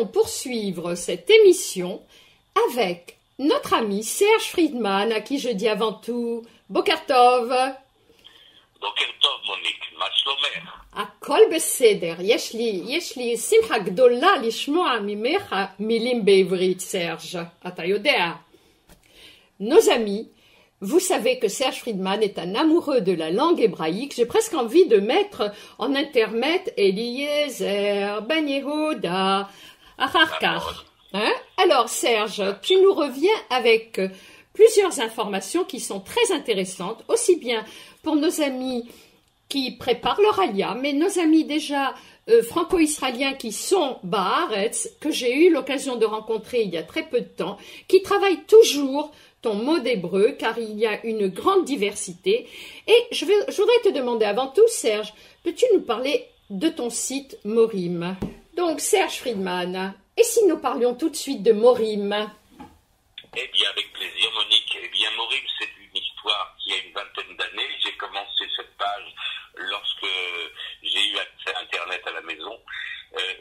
allons poursuivre cette émission avec notre ami Serge Friedman, à qui je dis avant tout Boker Tov. Boker Tov, Monique, מה שלומך? הכל בסדר, יש לי שמחה גדולה לשמוע ממך מילים בעברית, סרג', אתה יודע. Nos amis, vous savez que Serge Friedman est un amoureux de la langue hébraïque. J'ai presque envie de mettre en intermède Eliezer, Ben Yehuda, Acharkar. Hein? Alors Serge, tu nous reviens avec plusieurs informations qui sont très intéressantes, aussi bien pour nos amis qui préparent leur alia, mais nos amis déjà franco-israéliens qui sont Baaretz, que j'ai eu l'occasion de rencontrer il y a très peu de temps, qui travaillent toujours ton mot d'hébreu, car il y a une grande diversité. Et je voudrais te demander avant tout, Serge, peux-tu nous parler de ton site Morim? Donc, Serge Friedman, et si nous parlions tout de suite de Morim? Eh bien, avec plaisir, Monique. Eh bien, Morim, c'est une histoire qui a une vingtaine d'années. J'ai commencé cette page lorsque j'ai eu accès à Internet à la maison.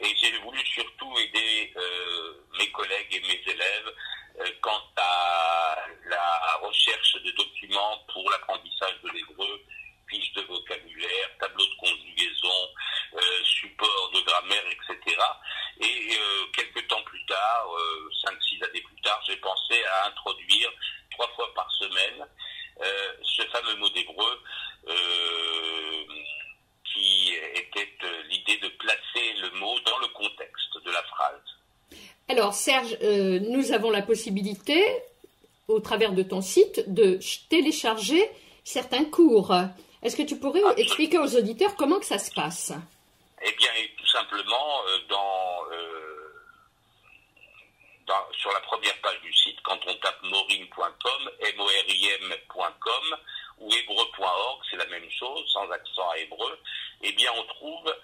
Et j'ai voulu surtout aider mes collègues et mes élèves quant à la recherche de documents pour l'apprentissage de l'hébreu, fiches de vocabulaire, tableaux de conjugaison, supports de grammaire, etc. Et quelques temps plus tard, 5-6 années plus tard, j'ai pensé à introduire 3 fois par semaine ce fameux mot d'hébreu qui était l'idée de placer le mot dans le contexte de la phrase. Alors Serge, nous avons la possibilité, au travers de ton site, de télécharger certains cours. Est-ce que tu pourrais expliquer aux auditeurs comment que ça se passe? Eh bien, tout simplement, sur la première page du site, quand on tape morim.com, morim.com, ou hébreu.org, c'est la même chose, sans accent à hébreu, eh bien, on trouve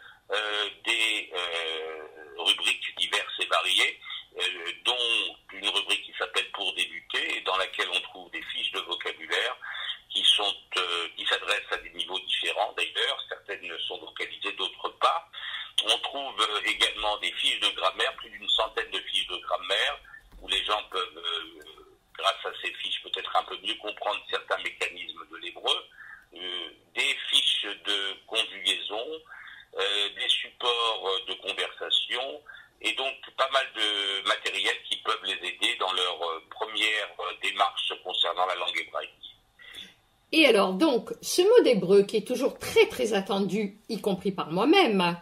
des rubriques diverses et variées, dont une rubrique qui s'appelle Pour débuter, et dans laquelle on trouve des fiches de vocabulaire qui s'adressent à des niveaux différents d'ailleurs, certaines sont localisées, d'autres pas. On trouve également des fiches de grammaire, plus d'une centaine de fiches de grammaire, où les gens peuvent, grâce à ces fiches, peut-être un peu mieux comprendre certains mécanismes de l'hébreu, des fiches de conjugaison, des supports de conversation, et donc pas mal de matériel qui peuvent les aider dans leur première démarche concernant la langue hébraïque. Et alors donc, ce mot d'hébreu qui est toujours très très attendu, y compris par moi-même,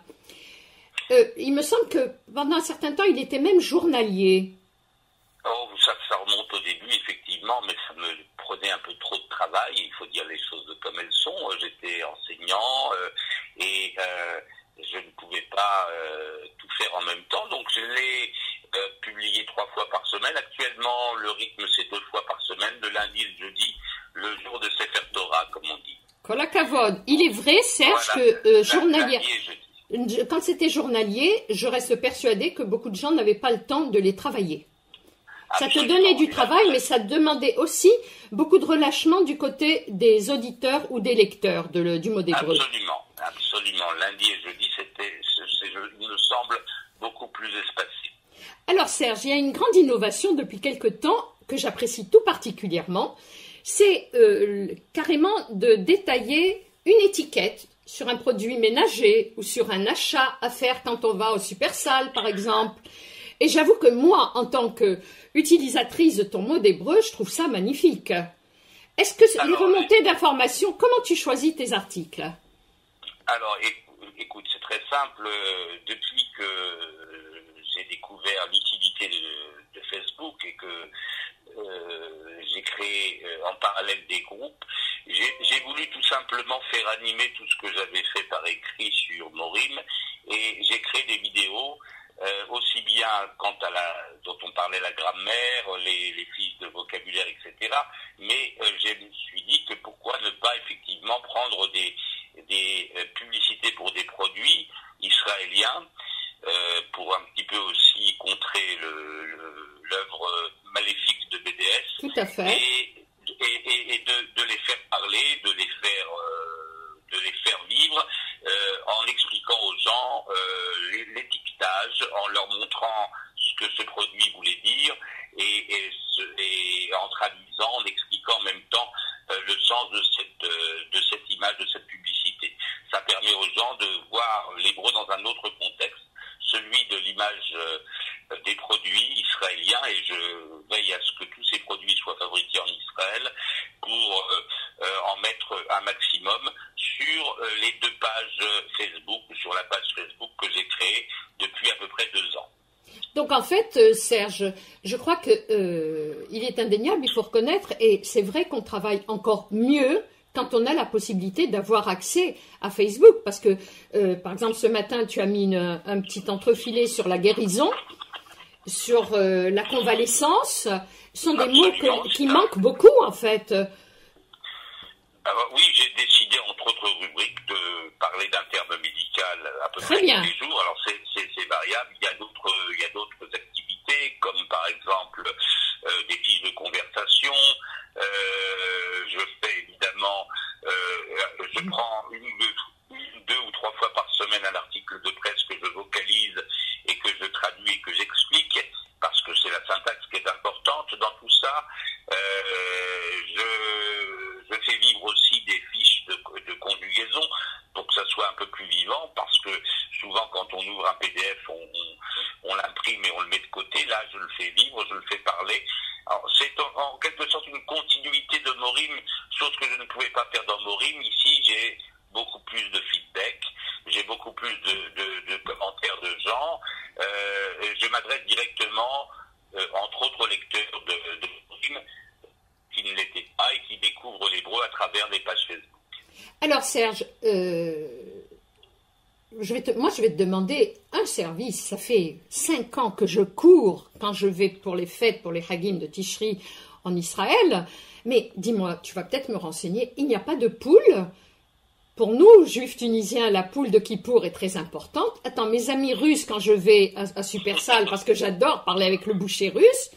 il me semble que pendant un certain temps, il était même journalier. Oh, ça remonte au début, effectivement, mais ça me prenait un peu trop de travail, il faut dire les choses comme elles sont. J'étais enseignant et je ne pouvais pas tout faire en même temps, donc je l'ai publié 3 fois par semaine. Actuellement, le rythme, c'est 2 fois par semaine, le lundi et le jeudi, le jour de Sefer Torah, comme on dit. Kol hakavod. Il est vrai, Serge, Voilà, que journalier... lundi et jeudi. Quand c'était journalier, je reste persuadée que beaucoup de gens n'avaient pas le temps de les travailler. Ça te donnait du travail, mais ça demandait aussi beaucoup de relâchement du côté des auditeurs ou des lecteurs du mot d'hébreu. Absolument, absolument. Lundi et jeudi, il me semble, beaucoup plus espacé. Alors Serge, il y a une grande innovation depuis quelque temps que j'apprécie tout particulièrement. C'est carrément de détailler une étiquette sur un produit ménager ou sur un achat à faire quand on va au Supersal, par exemple. Et j'avoue que moi, en tant qu'utilisatrice de ton mot d'hébreu, je trouve ça magnifique. Est-ce que les remontées d'informations, comment tu choisis tes articles? Alors, écoute, c'est très simple. Depuis que j'ai découvert l'utilité de Facebook et que j'ai créé en parallèle des groupes, j'ai voulu tout simplement faire animer tout ce que j'avais fait par écrit sur Morim, et j'ai créé des vidéos aussi bien quant à dont on parlait, la grammaire, les fiches de vocabulaire, etc. Mais je me suis dit que pourquoi ne pas effectivement prendre des publicités pour des produits israéliens pour un petit peu aussi contrer l'œuvre maléfique de BDS. Tout à fait. Et de les faire parler, de les faire vivre, en expliquant aux gens l'étiquetage, en leur montrant que ce produit voulait dire et en traduisant, en expliquant en même temps le sens de cette image, de cette publicité. Ça permet aux gens de voir l'hébreu dans un autre contexte, celui de l'image des produits israéliens, et je veille à ce que tous ces produits soient fabriqués en Israël pour en mettre un maximum sur les 2 pages Facebook, sur la page Facebook que j'ai créée depuis à peu près 2 ans. Donc en fait, Serge, je crois que il est indéniable, il faut reconnaître, et c'est vrai qu'on travaille encore mieux quand on a la possibilité d'avoir accès à Facebook, parce que, par exemple, ce matin, tu as mis un petit entrefilet sur la guérison, sur la convalescence. Ce sont des mots qui manquent beaucoup, en fait. Alors, oui, j'ai décidé, entre autres rubriques, de parler d'un terme médical à peu près tous les jours. Alors, c'est variable. Il y a d'autres activités, comme par exemple des fiches de conversation. Je fais évidemment, je prends 2 ou 3 fois par semaine un article de presse que je vocalise et que je traduis et que j'explique, parce que c'est la syntaxe qui est importante dans tout ça. Je fais vivre aussi des fiches de conjugaison pour que ça soit un peu plus vivant, parce que souvent quand on ouvre un PDF, on l'imprime et on le met de côté. Là, je le fais vivre, je le fais parler. Alors, c'est en quelque sorte une continuité de Morim, chose que je ne pouvais pas faire dans Morim. Ici, j'ai beaucoup plus de feedback, j'ai beaucoup plus de commentaires de gens. Je m'adresse directement, entre autres, aux lecteurs de Morim qui ne l'étaient pas et qui découvrent l'hébreu à travers des pages Facebook. Alors Serge, je vais te demander un service. Ça fait 5 ans que je cours quand je vais pour les fêtes, pour les Hagim de Tishri en Israël. Mais dis-moi, tu vas peut-être me renseigner, il n'y a pas de poule? Pour nous, juifs tunisiens, la poule de Kippour est très importante. Attends, mes amis russes, quand je vais à Supersal, parce que j'adore parler avec le boucher russe,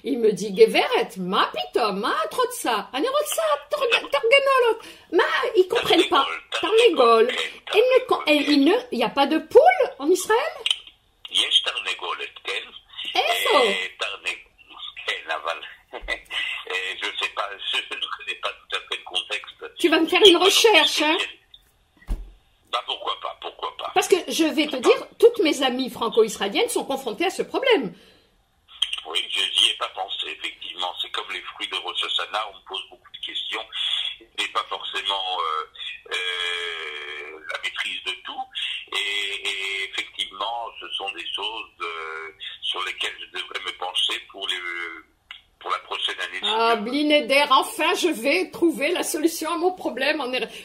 il me dit, Geveret, ma pitom, ma trotsa, anerotsa, torganolot. Ma, ils comprennent pas. Tarnegol. Il n'y a pas de poule en Israël? Yesh tarnegolet, ken. Je sais pas, je ne connais pas tout à fait le contexte. Tu vas me faire une recherche, hein? Bah pourquoi pas. Parce que je vais te dire, toutes mes amies franco-israéliennes sont confrontées à ce problème. Oui, je n'y ai pas pensé, effectivement. C'est comme les fruits de Rosh Hashanah, on me pose beaucoup de questions. Je n'ai pas forcément la maîtrise de tout. Et effectivement, ce sont des choses sur lesquelles je devrais me pencher pour la prochaine année. Ah, Blineder, enfin je vais trouver la solution à mon problème.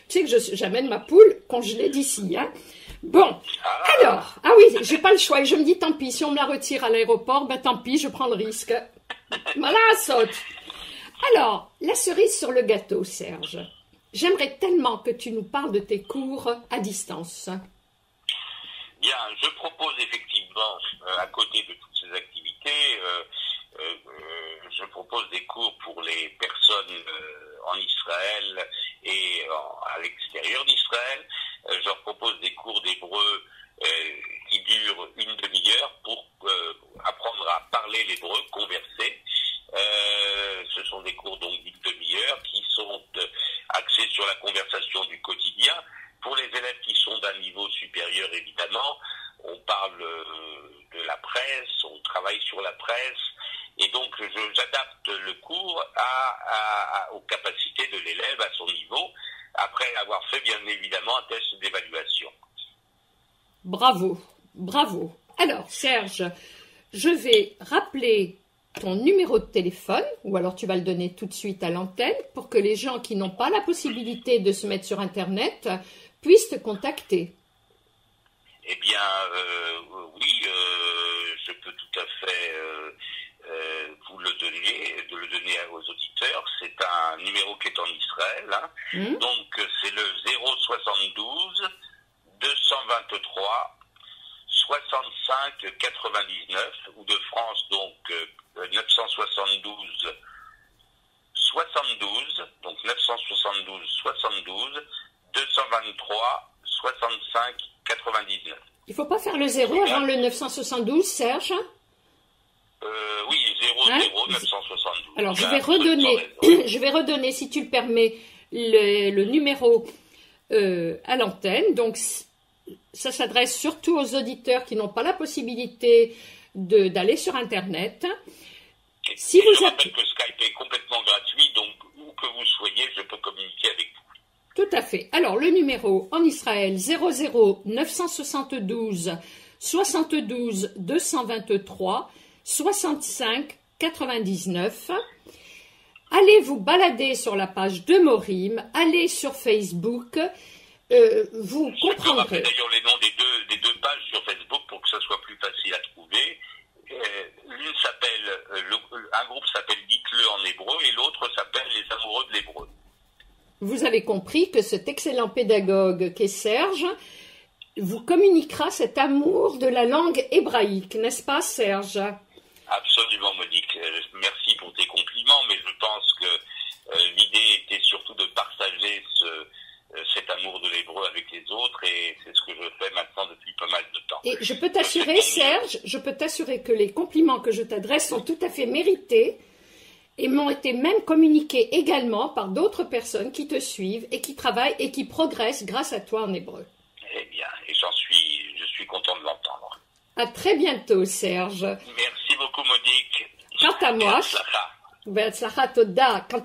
Tu sais que j'amène ma poule congelée d'ici, hein. Bon, alors, oui, j'ai pas le choix et je me dis tant pis, si on me la retire à l'aéroport, ben tant pis, je prends le risque. Voilà, saute. Alors, la cerise sur le gâteau, Serge. J'aimerais tellement que tu nous parles de tes cours à distance. Bien, je propose effectivement, à côté de toutes ces activités, je propose des cours pour les personnes en Israël et à l'extérieur d'Israël. Je leur propose des cours d'hébreu qui durent une demi-heure pour apprendre à parler l'hébreu, converser. Ce sont des cours donc d'une demi-heure qui sont axés sur la conversation du quotidien. Pour les élèves qui sont d'un niveau supérieur, évidemment, on parle de la presse, on travaille sur la presse, et donc j'adapte le cours aux capacités de l'élève, à son niveau, après avoir fait bien évidemment un test d'évaluation. Bravo, bravo. Alors Serge, je vais rappeler ton numéro de téléphone, ou alors tu vas le donner tout de suite à l'antenne, pour que les gens qui n'ont pas la possibilité de se mettre sur Internet puissent te contacter. Eh bien, oui, je peux tout à fait vous le donner aux auditeurs. C'est un numéro qui est en Israël, hein. Donc c'est le 072 223 65 99, ou de France donc 972 72, donc 972 72 223 65 99. Il ne faut pas faire le 0 avant le 972, Serge? Oui, 00 972. Alors, je vais redonner, si tu le permets, le numéro à l'antenne. Donc, ça s'adresse surtout aux auditeurs qui n'ont pas la possibilité d'aller sur Internet. Si je rappelle que Skype est complètement gratuit, donc où que vous soyez, je peux communiquer avec vous. Tout à fait. Alors, le numéro en Israël, 00 972 72 223 65 99. Allez vous balader sur la page de Morim, allez sur Facebook, vous comprendrez. Je peux rappeler d'ailleurs les noms des deux pages sur Facebook pour que ça soit plus facile à trouver. L'une s'appelle, un groupe s'appelle Dites-le en hébreu et l'autre s'appelle Les Amoureux de l'Hébreu. Vous avez compris que cet excellent pédagogue qu'est Serge vous communiquera cet amour de la langue hébraïque, n'est-ce pas Serge? Absolument Monique, merci pour tes compliments, mais je pense que l'idée était surtout de partager cet amour de l'hébreu avec les autres et c'est ce que je fais maintenant depuis pas mal de temps. Et je peux t'assurer Serge, je peux t'assurer que les compliments que je t'adresse sont tout à fait mérités et m'ont été même communiqués également par d'autres personnes qui te suivent et qui travaillent et qui progressent grâce à toi en hébreu. Eh bien, et je suis content de l'entendre. À très bientôt Serge. Merci beaucoup Monique. Quant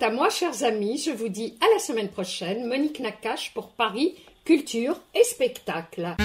à moi, chers amis, je vous dis à la semaine prochaine. Monique Nakache pour Paris, Culture et Spectacle.